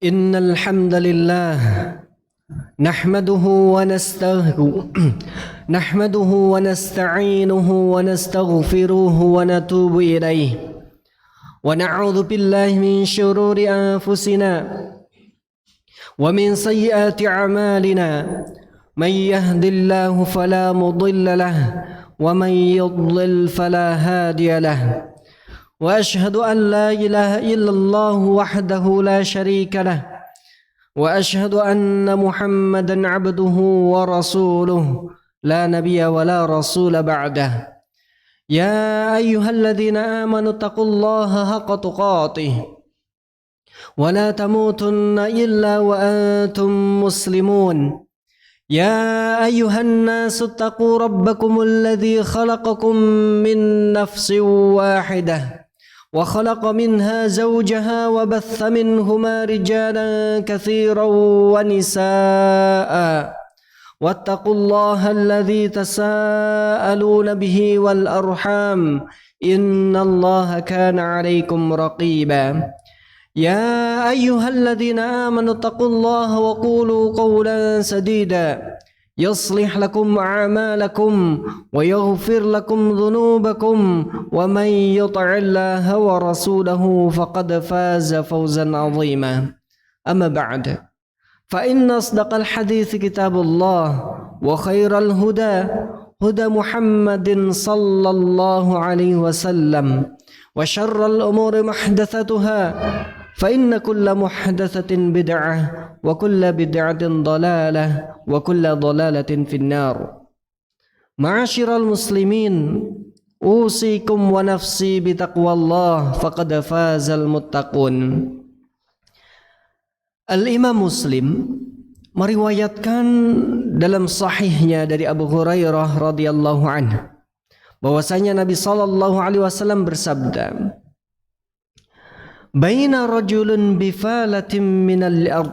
إن الحمد لله نحمده نحمده ونستعينه ونستغفره ونتوب إليه ونعوذ بالله من شرور أنفسنا ومن سيئات أعمالنا من يهد الله فلا مضل له ومن يضلل فلا هادي له وأشهد أن لا إله إلا الله وحده لا شريك له وأشهد أن محمدا عبده ورسوله لا نبي ولا رسول بعده يا أيها الذين آمنوا اتقوا الله حق تقاته ولا تموتن إلا وأنتم مسلمون يا أيها الناس اتقوا ربكم الذي خلقكم من نفس واحدة وخلق منها زوجها وبث منهما رجالا كثيرا ونساء واتقوا الله الذي تساءلون به والأرحام إن الله كان عليكم رقيبا يا أيها الذين آمنوا اتقوا الله وقولوا قولا سديدا يصلح لكم أعمالكم ويغفر لكم ذنوبكم ومن يطع الله ورسوله فقد فاز فوزا عظيما أما بعد فإن أصدق الحديث كتاب الله وخير الهدى هدى محمد صلى الله عليه وسلم وشر الأمور محدثتها فإن كل محدثة بدعة وكل بدعة ضلالة وكل ضلالة في النار معاشر المسلمين أوصيكم ونفسي بتقوى الله فقد فاز المتقون. Al-Imam Muslim meriwayatkan dalam sahihnya dari Abu Hurairah radhiyallahu anhu bahwasanya Nabi sallallahu alaihi wasallam bersabda, Baina rajulun bifalatin minal ard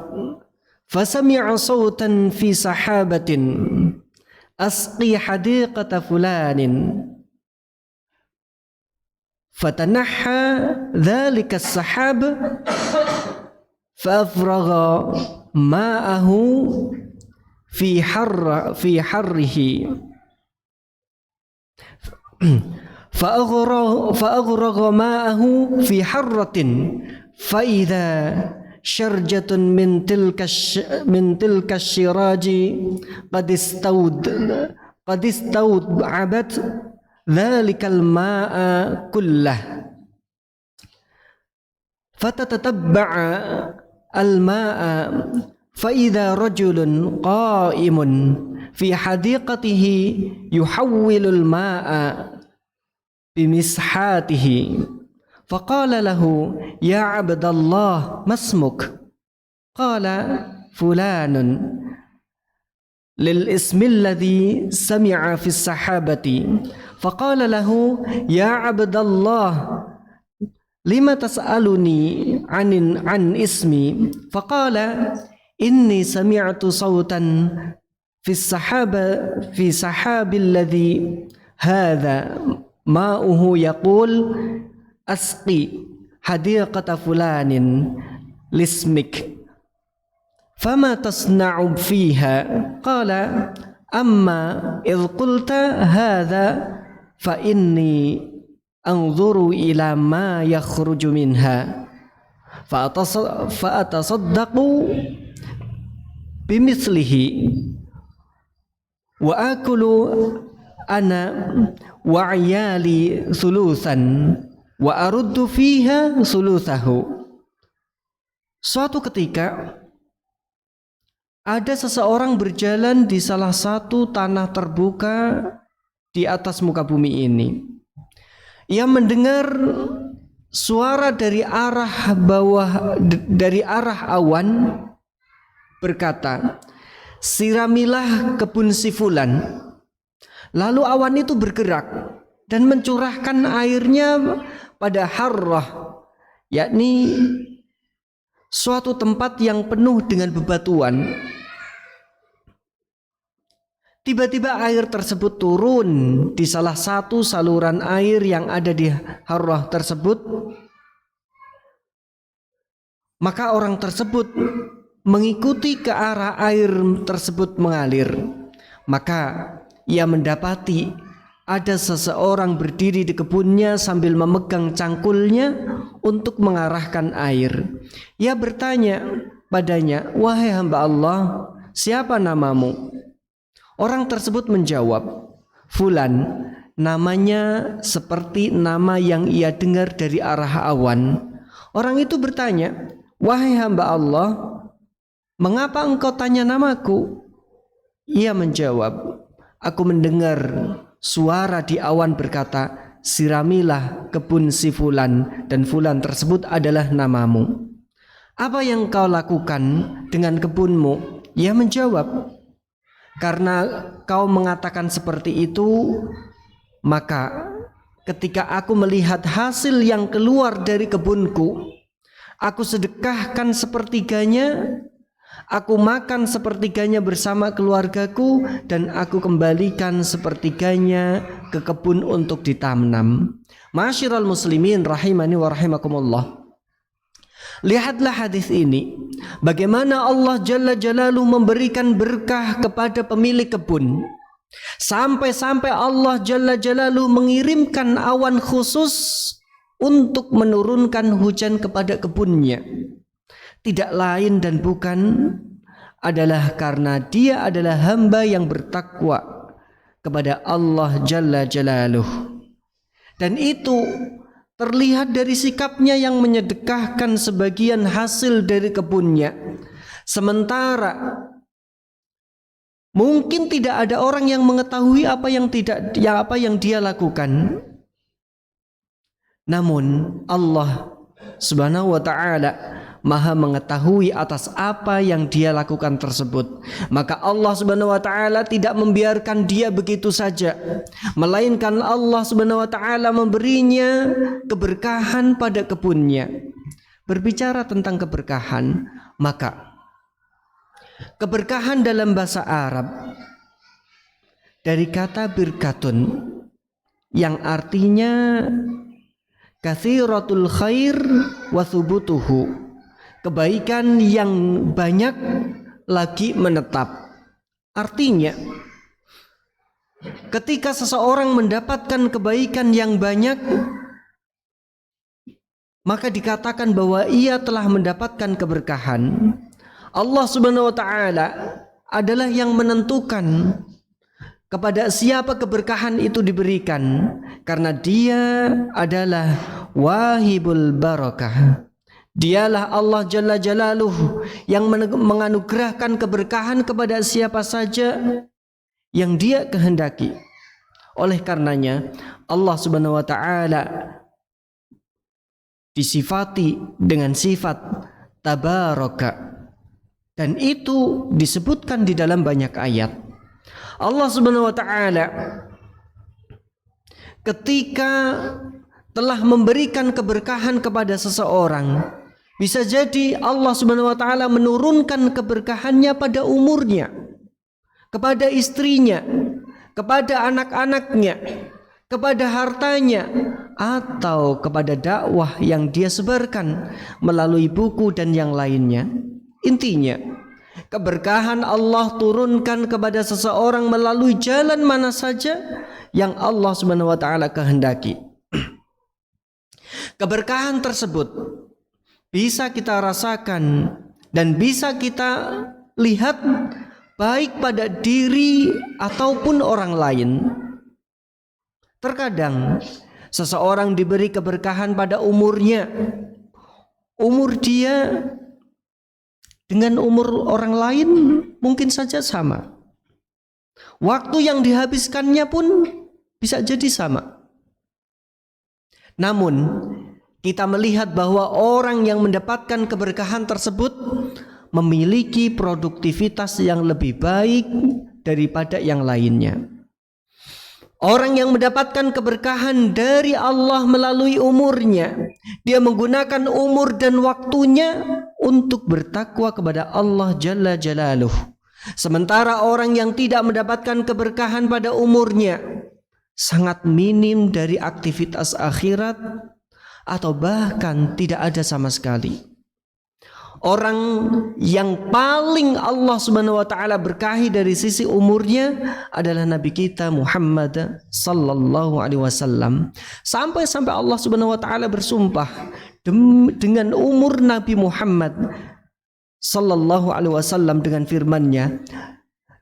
fasami'a sawtan fi sahabatin asqi hadiqata fulanin fatanahha dhalika as-sahab fa'afragha ma'ahu fi harrihi فأغرق ماءه في حرة فإذا شرجة من تلك الشراج قد استوعبت ذلك الماء كله فتتتبع الماء فإذا رجل قائم في حديقته يحول الماء بمسحاته فقال له يا عبد الله ما اسمك؟ قال فلان للاسم الذي سمع في السحابة فقال له يا عبد الله لما تسألني عن اسمي؟ فقال إني سمعت صوتا في سحاب الذي هذا ماؤه يقول أسقي حديقة فلان لاسمك فما تصنع فيها؟ قال أما إذ قلت هذا فإني أنظر إلى ما يخرج منها فأتصدق بمثله وآكل أنا وعيالي ثلثا وأرد فيها ثلثه. Suatu ketika ada seseorang berjalan di salah satu tanah terbuka di atas muka bumi ini. Ia mendengar suara dari arah bawah, dari arah awan berkata, siramilah kebun si fulan. Lalu awan itu bergerak dan mencurahkan airnya pada harrah, yakni suatu tempat yang penuh dengan bebatuan. Tiba-tiba air tersebut turun di salah satu saluran air yang ada di harrah tersebut. Maka orang tersebut mengikuti ke arah air tersebut mengalir. Maka ia mendapati ada seseorang berdiri di kebunnya sambil memegang cangkulnya untuk mengarahkan air. Ia bertanya padanya, "Wahai hamba Allah, siapa namamu?" Orang tersebut menjawab, "Fulan." Namanya seperti nama yang ia dengar dari arah awan. Orang itu bertanya, "Wahai hamba Allah, mengapa engkau tanya namaku?" Ia menjawab, "Aku mendengar suara di awan berkata, 'Siramilah kebun si Fulan, dan Fulan tersebut adalah namamu. Apa yang kau lakukan dengan kebunmu?' Ia menjawab, 'Karena kau mengatakan seperti itu, maka ketika aku melihat hasil yang keluar dari kebunku, aku sedekahkan sepertiganya, aku makan sepertiganya bersama keluargaku, dan aku kembalikan sepertiganya ke kebun untuk ditanam.'" Ma'asyiral muslimin rahimani wa rahimakumullah. Lihatlah hadis ini, bagaimana Allah Jalla Jalaluhu memberikan berkah kepada pemilik kebun. Sampai-sampai Allah Jalla Jalaluhu mengirimkan awan khusus untuk menurunkan hujan kepada kebunnya. Tidak lain dan bukan adalah karena dia adalah hamba yang bertakwa kepada Allah Jalla Jalaluhu. Dan itu terlihat dari sikapnya yang menyedekahkan sebagian hasil dari kebunnya. Sementara mungkin tidak ada orang yang mengetahui apa yang dia lakukan. Namun Allah Subhanahu wa ta'ala Maha mengetahui atas apa yang dia lakukan tersebut. Maka Allah Subhanahu wa ta'ala tidak membiarkan dia begitu saja, melainkan Allah Subhanahu wa ta'ala memberinya keberkahan pada kebunnya. Berbicara tentang keberkahan, maka keberkahan dalam bahasa Arab dari kata birkatun yang artinya katsiratul khair wa thubutuhu, kebaikan yang banyak lagi menetap. Artinya, ketika seseorang mendapatkan kebaikan yang banyak, maka dikatakan bahwa ia telah mendapatkan keberkahan. Allah Subhanahu wa ta'ala adalah yang menentukan kepada siapa keberkahan itu diberikan, karena dia adalah wahibul barakah. Dialah Allah Jalla Jalaluhu yang menganugerahkan keberkahan kepada siapa saja yang dia kehendaki. Oleh karenanya Allah Subhanahu wa ta'ala disifati dengan sifat tabaraka, dan itu disebutkan di dalam banyak ayat. Allah Subhanahu wa ta'ala ketika telah memberikan keberkahan kepada seseorang, bisa jadi Allah Subhanahu wa ta'ala menurunkan keberkahannya pada umurnya, kepada istrinya, kepada anak-anaknya, kepada hartanya, atau kepada dakwah yang dia sebarkan melalui buku dan yang lainnya. Intinya, keberkahan Allah turunkan kepada seseorang melalui jalan mana saja yang Allah Subhanahu wa ta'ala kehendaki. Keberkahan tersebut bisa kita rasakan dan bisa kita lihat baik pada diri ataupun orang lain. Terkadang seseorang diberi keberkahan pada umurnya. Umur dia dengan umur orang lain mungkin saja sama. Waktu yang dihabiskannya pun bisa jadi sama. Namun kita melihat bahwa orang yang mendapatkan keberkahan tersebut memiliki produktivitas yang lebih baik daripada yang lainnya. Orang yang mendapatkan keberkahan dari Allah melalui umurnya, dia menggunakan umur dan waktunya untuk bertakwa kepada Allah Jalla Jalaluhu. Sementara orang yang tidak mendapatkan keberkahan pada umurnya sangat minim dari aktivitas akhirat atau bahkan tidak ada sama sekali. Orang yang paling Allah Subhanahu wa taala berkahi dari sisi umurnya adalah Nabi kita Muhammad sallallahu alaihi wasallam. Sampai Allah Subhanahu wa taala bersumpah dengan umur Nabi Muhammad sallallahu alaihi wasallam dengan firman-Nya,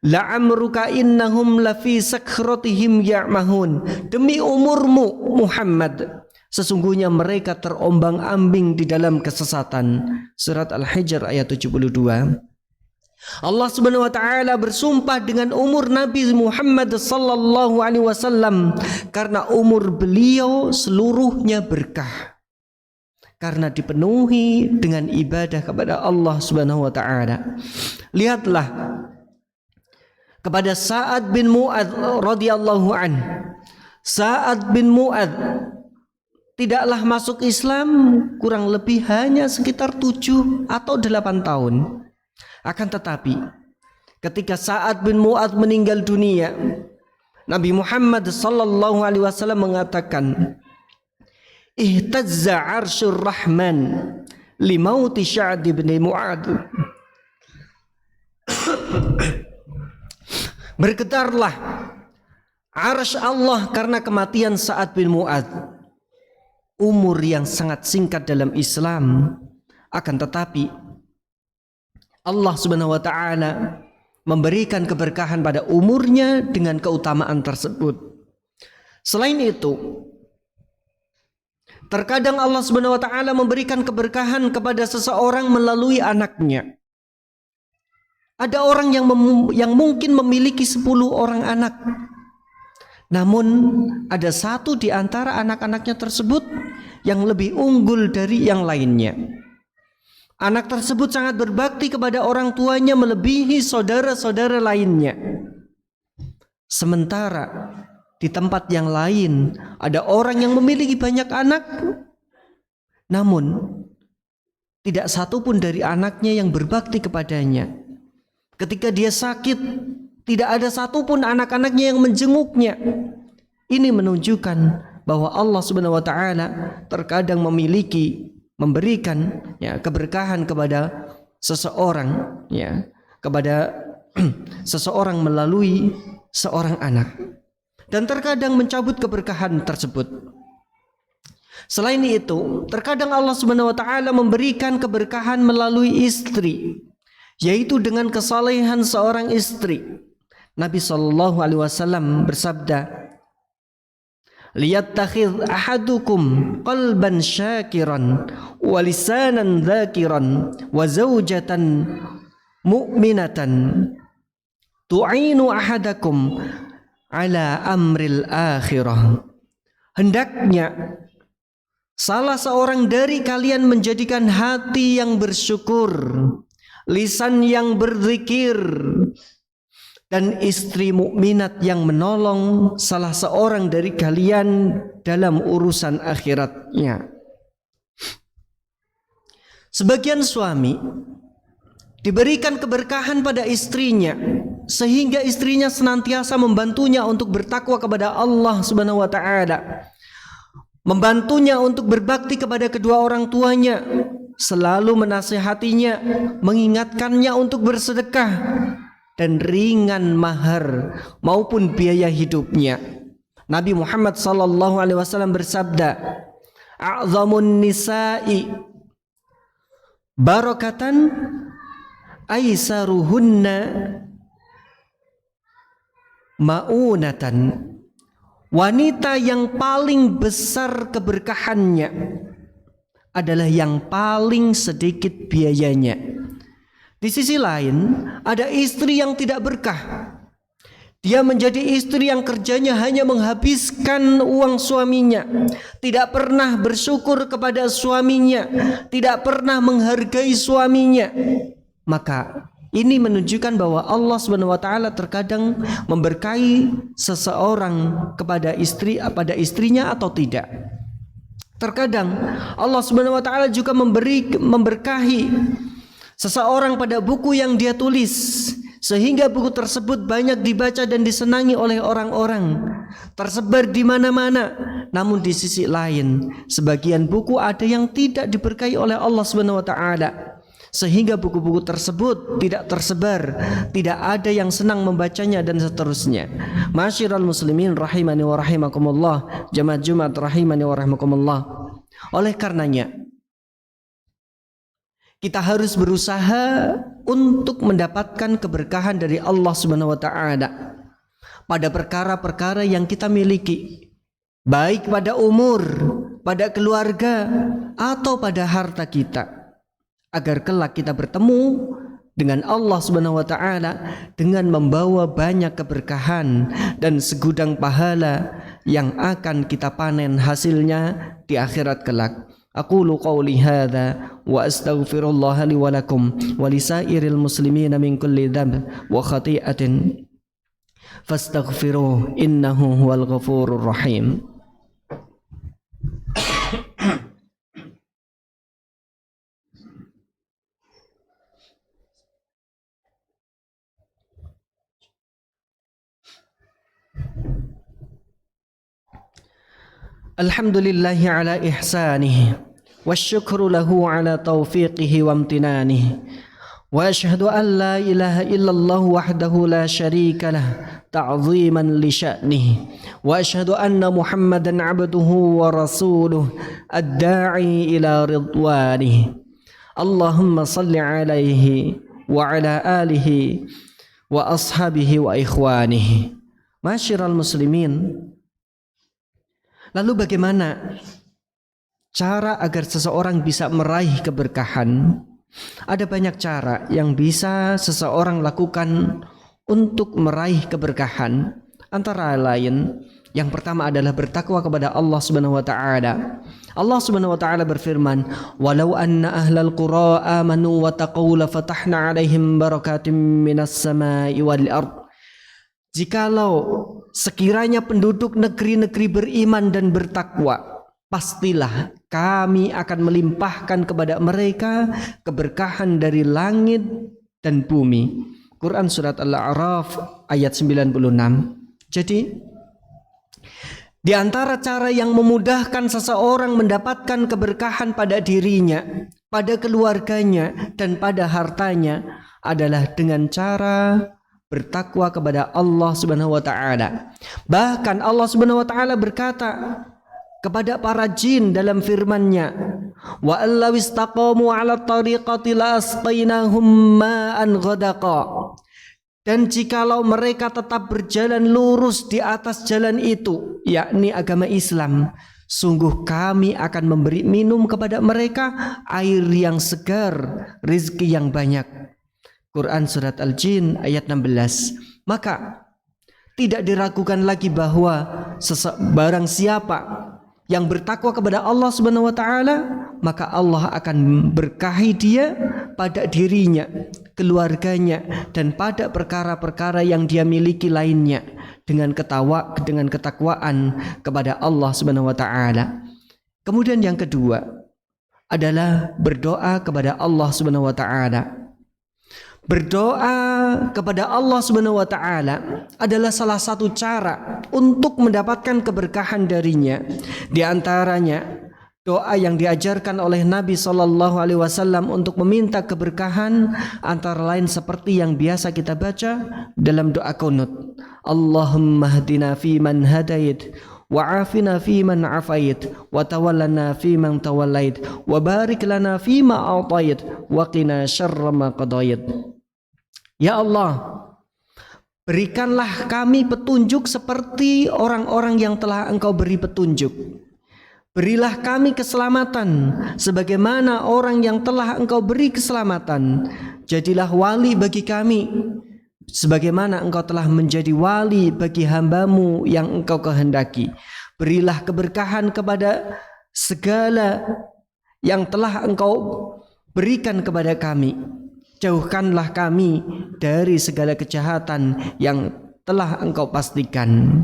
la'amruka innahum lafi sakratihim ya'mahun. Demi umurmu Muhammad, sesungguhnya mereka terombang-ambing di dalam kesesatan. Surat Al-Hijr ayat 72. Allah Subhanahu wa taala bersumpah dengan umur Nabi Muhammad sallallahu alaihi wasallam karena umur beliau seluruhnya berkah. Karena dipenuhi dengan ibadah kepada Allah Subhanahu wa taala. Lihatlah kepada Sa'ad bin Mu'adz radhiyallahu an. Sa'ad bin Mu'adz tidaklah masuk Islam kurang lebih hanya sekitar 7 atau 8 tahun. Akan tetapi ketika Sa'ad bin Mu'adz meninggal dunia, Nabi Muhammad sallallahu alaihi wasallam mengatakan, ihtazza 'arsyur rahman limauti Sa'ad bin Mu'adz. Bergetarlah arsy Allah karena kematian Sa'ad bin Mu'adz. Umur yang sangat singkat dalam Islam, akan tetapi Allah Subhanahu wa taala memberikan keberkahan pada umurnya dengan keutamaan tersebut. Selain itu, terkadang Allah Subhanahu wa taala memberikan keberkahan kepada seseorang melalui anaknya. Ada orang yang mungkin memiliki 10 orang anak, namun ada satu di antara anak-anaknya tersebut yang lebih unggul dari yang lainnya. Anak tersebut sangat berbakti kepada orang tuanya melebihi saudara-saudara lainnya. Sementara di tempat yang lain ada orang yang memiliki banyak anak, namun tidak satu pun dari anaknya yang berbakti kepadanya. Ketika dia sakit, tidak ada satupun anak-anaknya yang menjenguknya. Ini menunjukkan bahwa Allah Subhanahu wa taala terkadang memberikan keberkahan kepada seseorang, kepada seseorang melalui seorang anak, dan terkadang mencabut keberkahan tersebut. Selain itu, terkadang Allah Subhanahu wa taala memberikan keberkahan melalui istri, yaitu dengan kesalehan seorang istri. Nabi sallallahu alaihi wasallam bersabda, liyattakhidh ahadukum qalban syakiran wa lisanan dzakiran wa zawjatan mu'minatan tu'inu ahadakum ala amril akhirah. Hendaknya salah seorang dari kalian menjadikan hati yang bersyukur, lisan yang berzikir, dan istri mukminat yang menolong salah seorang dari kalian dalam urusan akhiratnya. Sebagian suami diberikan keberkahan pada istrinya sehingga istrinya senantiasa membantunya untuk bertakwa kepada Allah Subhanahu wa taala, membantunya untuk berbakti kepada kedua orang tuanya, selalu menasihatinya, mengingatkannya untuk bersedekah dan ringan mahar maupun biaya hidupnya. Nabi Muhammad sallallahu alaihi wasallam bersabda, a'zamun nisa'i barakatan aisaruhunna ma'unatan. Wanita yang paling besar keberkahannya adalah yang paling sedikit biayanya. Di sisi lain, ada istri yang tidak berkah. Dia menjadi istri yang kerjanya hanya menghabiskan uang suaminya, tidak pernah bersyukur kepada suaminya, tidak pernah menghargai suaminya. Maka ini menunjukkan bahwa Allah Subhanahu wa taala terkadang memberkahi seseorang kepada istrinya atau tidak. Terkadang Allah Subhanahu wa taala juga memberkahi seseorang pada buku yang dia tulis, sehingga buku tersebut banyak dibaca dan disenangi oleh orang-orang, tersebar di mana-mana. Namun di sisi lain, sebagian buku ada yang tidak diberkahi oleh Allah Subhanahu wa taala. sehingga buku-buku tersebut tidak tersebar, tidak ada yang senang membacanya dan seterusnya. Masyiral muslimin rahimani wa rahimakumullah, jamaah Jumat rahimani wa rahimakumullah. Oleh karenanya kita harus berusaha untuk mendapatkan keberkahan dari Allah Subhanahu wa taala pada perkara-perkara yang kita miliki, baik pada umur, pada keluarga, atau pada harta kita, agar kelak kita bertemu dengan Allah Subhanahu wa taala dengan membawa banyak keberkahan dan segudang pahala yang akan kita panen hasilnya di akhirat kelak. Aqulu qawli hadza wa astaghfirullah li wa lakum wa lisairil muslimina min kulli dhanb wa khati'atin fastaghfiruh innahu huwal ghafurur rahim. Alhamdulillahi ala ihsanih wasyukru lahu ala taufiqihi wa amtinanihi wa ashhadu an la ilaha illallah wahdahu la syarika lah ta'ziman li sya'nihi wa ashhadu anna muhammadan abduhu wa rasuluh ad-da'i ila ridwanihi. Allahumma salli alaihi wa ala alihi wa ashabihi wa ikhwanihi. Masyiral muslimin, lalu bagaimana cara agar seseorang bisa meraih keberkahan? Ada banyak cara yang bisa seseorang lakukan untuk meraih keberkahan. Antara lain, yang pertama adalah bertakwa kepada Allah Subhanahu wa taala. Allah Subhanahu wa taala berfirman, "Walau anna ahlal qura amanu wa taqaw la fatahna 'alaihim barakatim minas sama'i wal ard." Jikalau sekiranya penduduk negeri-negeri beriman dan bertakwa, pastilah kami akan melimpahkan kepada mereka keberkahan dari langit dan bumi. Quran surat Al-A'raf ayat 96. Jadi di antara cara yang memudahkan seseorang mendapatkan keberkahan pada dirinya, pada keluarganya, dan pada hartanya adalah dengan cara bertakwa kepada Allah Subhanahu wa taala. Bahkan Allah Subhanahu wa taala berkata kepada para jin dalam firman-Nya, "Wa allaw istaqamu 'ala tariqati la asqainahum ma'an ghadaqa." Dan jikalau mereka tetap berjalan lurus di atas jalan itu, yakni agama Islam, sungguh kami akan memberi minum kepada mereka air yang segar, rizki yang banyak. Quran surat Al-Jin ayat 16. Maka tidak diragukan lagi bahwa barang siapa yang bertakwa kepada Allah Subhanahu wa taala, maka Allah akan berkahi dia pada dirinya, keluarganya, dan pada perkara-perkara yang dia miliki lainnya dengan ketakwaan kepada Allah Subhanahu wa taala. Kemudian yang kedua adalah berdoa kepada Allah Subhanahu wa taala. Berdoa kepada Allah Subhanahu wa taala adalah salah satu cara untuk mendapatkan keberkahan darinya. Di antaranya doa yang diajarkan oleh Nabi sallallahu alaihi wasallam untuk meminta keberkahan antara lain seperti yang biasa kita baca dalam doa qunut. Allahumma hdina fi man hadait wa afina fi man afait wa tawallana fi man tawallait wa barik lana fi ma atait wa qina syarra ma qadait. Ya Allah, berikanlah kami petunjuk seperti orang-orang yang telah Engkau beri petunjuk. Berilah kami keselamatan sebagaimana orang yang telah Engkau beri keselamatan. Jadilah wali bagi kami sebagaimana Engkau telah menjadi wali bagi hamba-Mu yang Engkau kehendaki. Berilah keberkahan kepada segala yang telah Engkau berikan kepada kami. Jauhkanlah kami dari segala kejahatan yang telah Engkau pastikan.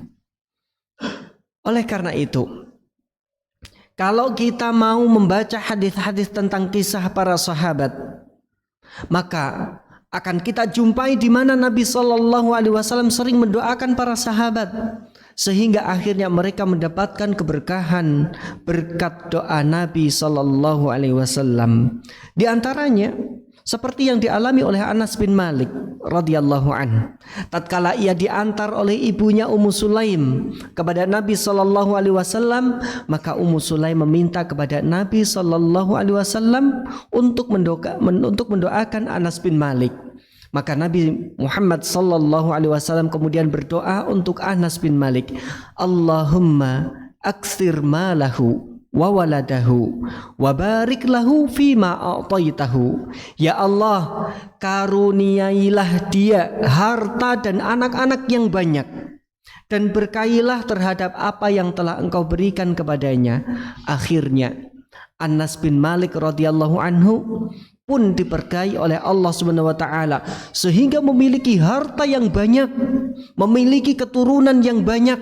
Oleh karena itu, kalau kita mau membaca hadis-hadis tentang kisah para sahabat, maka akan kita jumpai di mana Nabi Shallallahu Alaihi Wasallam sering mendoakan para sahabat, sehingga akhirnya mereka mendapatkan keberkahan berkat doa Nabi Shallallahu Alaihi Wasallam. Di antaranya seperti yang dialami oleh Anas bin Malik radhiyallahu an. Tatkala ia diantar oleh ibunya Ummu Sulaim kepada Nabi sallallahu alaihi wasallam, maka Ummu Sulaim meminta kepada Nabi sallallahu alaihi wasallam untuk mendoakan Anas bin Malik. Maka Nabi Muhammad sallallahu alaihi wasallam kemudian berdoa untuk Anas bin Malik, Allahumma aktsir malahu wa waladahu wa barik lahu fima a'taitahu. Ya Allah, karuniailah dia harta dan anak-anak yang banyak, dan berkailah terhadap apa yang telah Engkau berikan kepadanya. Akhirnya Anas bin Malik radhiyallahu anhu pun diberkahi oleh Allah Subhanahu wa taala sehingga memiliki harta yang banyak, memiliki keturunan yang banyak,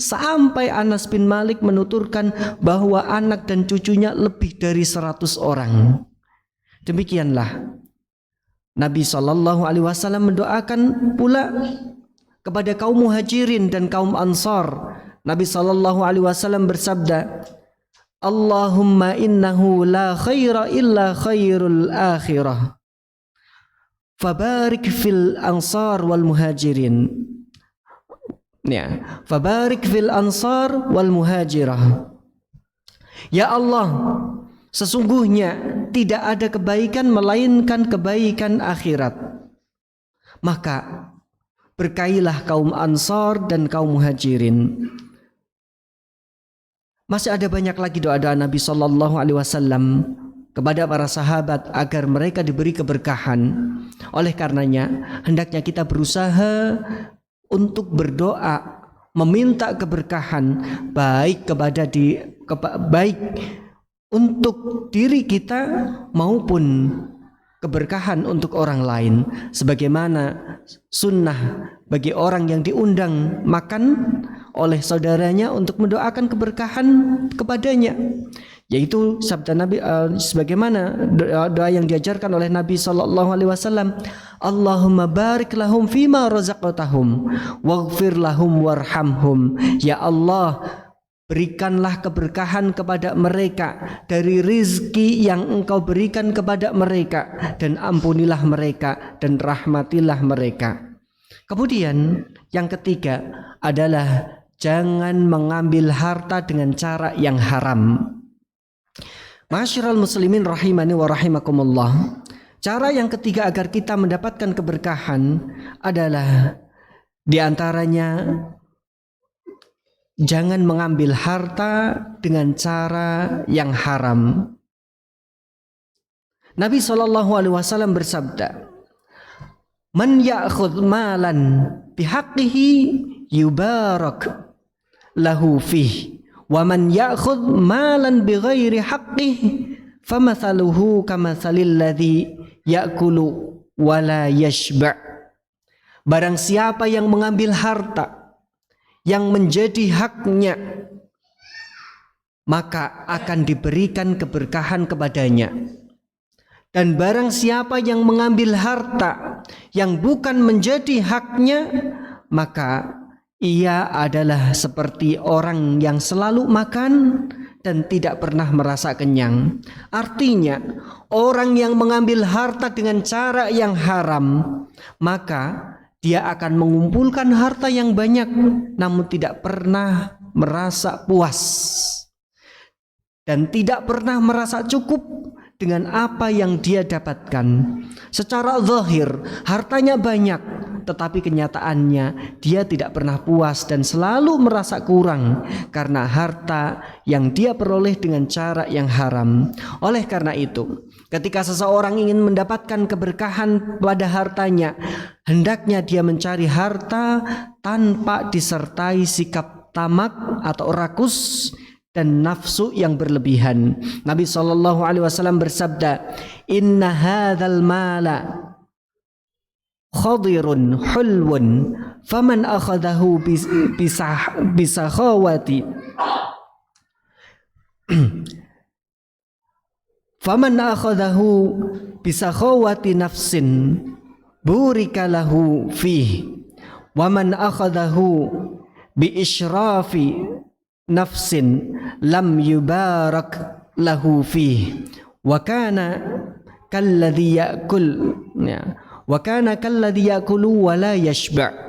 sampai Anas bin Malik menuturkan bahwa anak dan cucunya lebih dari 100 orang. Demikianlah Nabi sallallahu alaihi wasallam mendoakan pula kepada kaum Muhajirin dan kaum Ansar. Nabi sallallahu alaihi wasallam bersabda, Allahumma innahu la khaira illa khairul akhirah fabarik fil ansar wal muhajirin. Ya, fabarik fil ansar wal muhajirah. Ya Allah, sesungguhnya tidak ada kebaikan melainkan kebaikan akhirat. Maka berkailah kaum Ansar dan kaum Muhajirin. Masih ada banyak lagi doa-doa Nabi sallallahu alaihi wasallam kepada para sahabat agar mereka diberi keberkahan. Oleh karenanya, hendaknya kita berusaha untuk berdoa meminta keberkahan baik baik untuk diri kita maupun keberkahan untuk orang lain, sebagaimana sunnah bagi orang yang diundang makan oleh saudaranya untuk mendoakan keberkahan kepadanya, yaitu sabda Nabi sebagaimana doa yang diajarkan oleh Nabi sallallahu alaihi wasallam, Allahumma barik lahum fima razaqtahum waghfir lahum warhamhum. Ya Allah, berikanlah keberkahan kepada mereka dari rizki yang Engkau berikan kepada mereka, dan ampunilah mereka dan rahmatilah mereka. Kemudian yang ketiga adalah jangan mengambil harta dengan cara yang haram. Ma'asyiral muslimin rahimani wa rahimakumullah. Cara yang ketiga agar kita mendapatkan keberkahan adalah diantaranya jangan mengambil harta dengan cara yang haram. Nabi SAW bersabda, Man ya'khudh malan bihaqqihi yubarak lahu fih, wa man ya'khudh malan bighairi haqqihi famathaluhu kamathalil ladzi ya'kulu wa la yashba'. Barang siapa yang mengambil harta yang menjadi haknya, maka akan diberikan keberkahan kepadanya. Dan barang siapa yang mengambil harta yang bukan menjadi haknya, maka ia adalah seperti orang yang selalu makan dan tidak pernah merasa kenyang. Artinya, orang yang mengambil harta dengan cara yang haram, maka dia akan mengumpulkan harta yang banyak namun tidak pernah merasa puas dan tidak pernah merasa cukup dengan apa yang dia dapatkan. Secara zahir hartanya banyak, tetapi kenyataannya dia tidak pernah puas dan selalu merasa kurang karena harta yang dia peroleh dengan cara yang haram. Oleh karena itu, ketika seseorang ingin mendapatkan keberkahan pada hartanya, hendaknya dia mencari harta tanpa disertai sikap tamak atau rakus dan nafsu yang berlebihan. Nabi SAW bersabda, Inna hadzal mala khadirun hulwun faman akhadahu bisakhawati faman akhadahu bisakhawati nafsin burika lahu fih, waman akhadahu bi israfi nafsin lam yubarak lahu fih, wa kana kalladzi ya'kul ya, wa kana kalladzi ya'kulu wa la yashba'.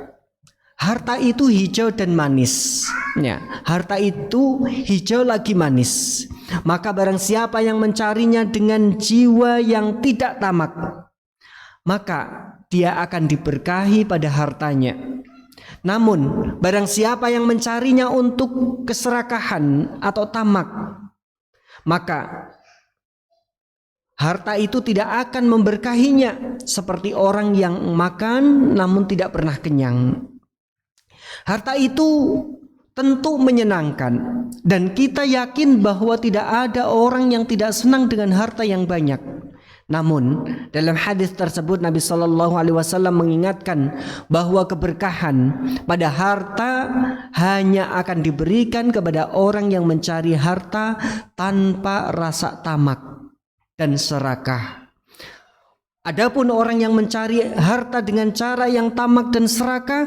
Harta itu hijau dan manis ya, harta itu hijau lagi manis. Maka barang siapa yang mencarinya dengan jiwa yang tidak tamak, maka dia akan diberkahi pada hartanya. Namun barang siapa yang mencarinya untuk keserakahan atau tamak, maka harta itu tidak akan memberkahinya, seperti orang yang makan namun tidak pernah kenyang. Harta itu tentu menyenangkan, dan kita yakin bahwa tidak ada orang yang tidak senang dengan harta yang banyak. Namun dalam hadis tersebut Nabi SAW mengingatkan bahwa keberkahan pada harta hanya akan diberikan kepada orang yang mencari harta tanpa rasa tamak dan serakah. Adapun orang yang mencari harta dengan cara yang tamak dan serakah,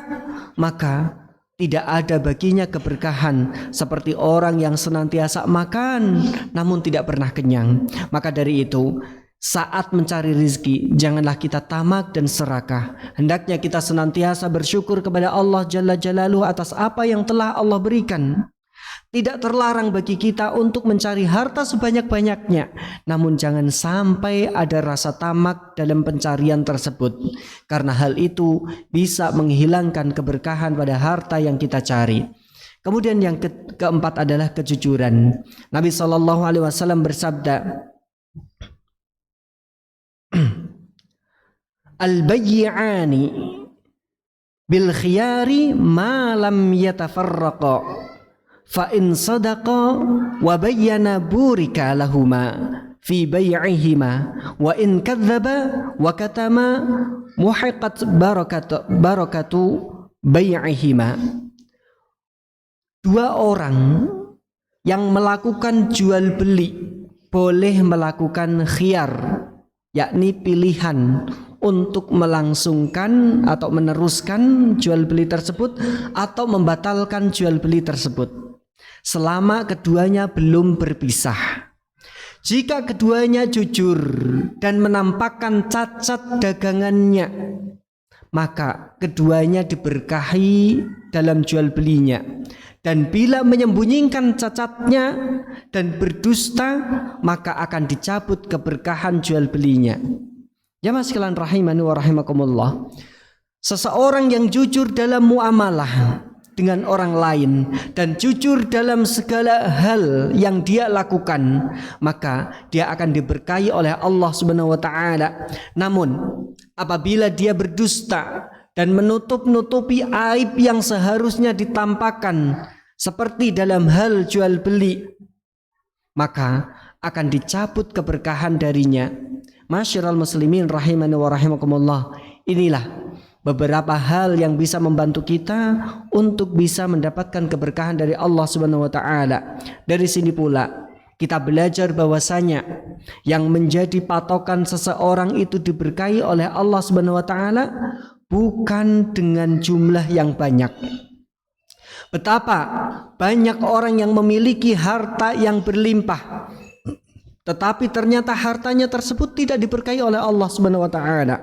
maka tidak ada baginya keberkahan, seperti orang yang senantiasa makan namun tidak pernah kenyang. Maka dari itu, saat mencari rizki, janganlah kita tamak dan serakah. Hendaknya kita senantiasa bersyukur kepada Allah Jalla Jalaluhu atas apa yang telah Allah berikan. Tidak terlarang bagi kita untuk mencari harta sebanyak-banyaknya, namun jangan sampai ada rasa tamak dalam pencarian tersebut, karena hal itu bisa menghilangkan keberkahan pada harta yang kita cari. Kemudian yang keempat adalah kejujuran. Nabi SAW bersabda, al-bayyi'ani bil khiyari ma lam yatafarraqa fa in sadaqa wa bayyana burika lahuma fi bay'ihima wa in kadzdzaba wa katama muhiqat barakatu bay'ihima. Dua orang yang melakukan jual beli boleh melakukan khiyar, yakni pilihan untuk melangsungkan atau meneruskan jual beli tersebut atau membatalkan jual beli tersebut, selama keduanya belum berpisah. Jika keduanya jujur dan menampakkan cacat dagangannya, maka keduanya diberkahi dalam jual belinya. Dan bila menyembunyikan cacatnya dan berdusta, maka akan dicabut keberkahan jual belinya. Jamaah sekalian rahimani wa rahimakumullah, seseorang yang jujur dalam muamalah dengan orang lain dan jujur dalam segala hal yang dia lakukan, maka dia akan diberkahi oleh Allah Subhanahu wa taala. Namun apabila dia berdusta dan menutup-nutupi aib yang seharusnya ditampakkan, seperti dalam hal jual beli, maka akan dicabut keberkahan darinya. Masyiral muslimin rahimani wa rahimakumullah, inilah beberapa hal yang bisa membantu kita untuk bisa mendapatkan keberkahan dari Allah Subhanahu wa taala. Dari sini pula kita belajar bahwasanya yang menjadi patokan seseorang itu diberkahi oleh Allah Subhanahu wa taala bukan dengan jumlah yang banyak. Betapa banyak orang yang memiliki harta yang berlimpah, tetapi ternyata hartanya tersebut tidak diberkahi oleh Allah Subhanahu wa taala.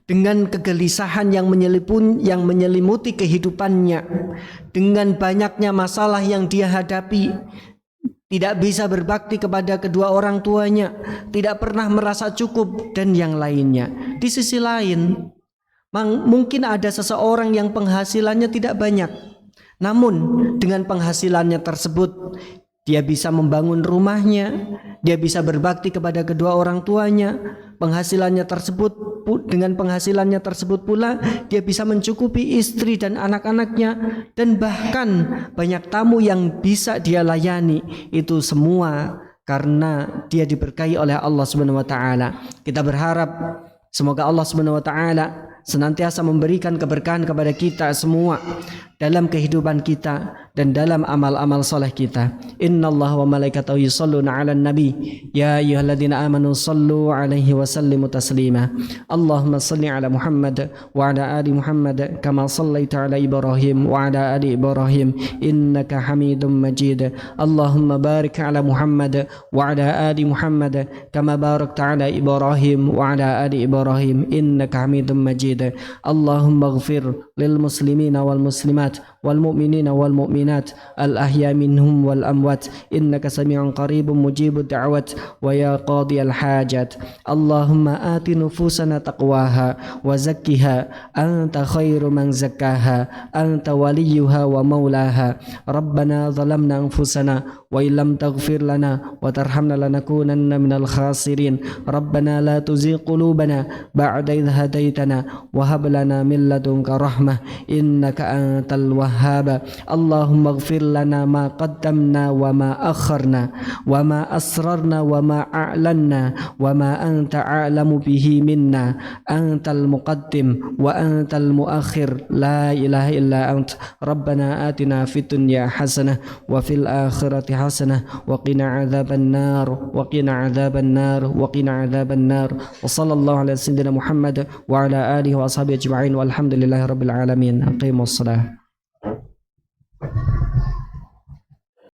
Dengan kegelisahan yang menyelimuti kehidupannya, dengan banyaknya masalah yang dia hadapi, tidak bisa berbakti kepada kedua orang tuanya, tidak pernah merasa cukup, dan yang lainnya. Di sisi lain, mungkin ada seseorang yang penghasilannya tidak banyak, namun dengan penghasilannya tersebut dia bisa membangun rumahnya, dia bisa berbakti kepada kedua orang tuanya. Dengan penghasilannya tersebut pula dia bisa mencukupi istri dan anak-anaknya, dan bahkan banyak tamu yang bisa dia layani. Itu semua karena dia diberkahi oleh Allah Subhanahu wa taala. Kita berharap semoga Allah Subhanahu wa taala senantiasa memberikan keberkahan kepada kita semua dalam kehidupan kita, dan dalam amal-amal soleh kita. Innallaha wa malaikatahu yusholluna 'alan nabi ya ayyuhalladzina amanu shallu 'alaihi wa sallimu taslima. Allahumma shalli 'ala Muhammad wa 'ala ali Muhammad kama shallaita 'ala Ibrahim wa 'ala ali Ibrahim innaka Hamidum Majid. Allahumma barik 'ala Muhammad wa 'ala ali Muhammad kama barakta 'ala Ibrahim wa 'ala ali Ibrahim innaka Hamidum Majid. Allahumma ighfir lil muslimina wal muslimat wal mu'minina wal mu'minat al ahya minhum wal amwat innaka sami'un qaribun mujibud da'wat wa ya qadiyal hajat. Allahumma ati nufusana taqwaha wa zakkiha anta khairu man zakkaha anta waliyuha wa maulaha. Rabbana zalamna anfusana wa illam taghfir lana wa tarhamna lanakunanna minal khasirin. Rabbana la tuzigh qulubana ba'da idh hadaitana wa hab lana min ladunka rahmah innaka antal wahhab. Allahumma ighfir lana ma qaddamna wa ma akharna wa ma asrarna wa ma a'lanna wa ma anta a'lamu bihi minna antal muqaddim wa antal muakhir la ilaha illa ant. Rabbana atina fid dunya hasanah wa fil akhirati hasanah wa qina adzaban nar wa qina adzaban nar wa qina adzaban nar. Wa sallallahu ala sayyidina Muhammad wa ala alihi wa ashabihi ajma'in walhamdulillahi rabbil alamin. Aqimus salah.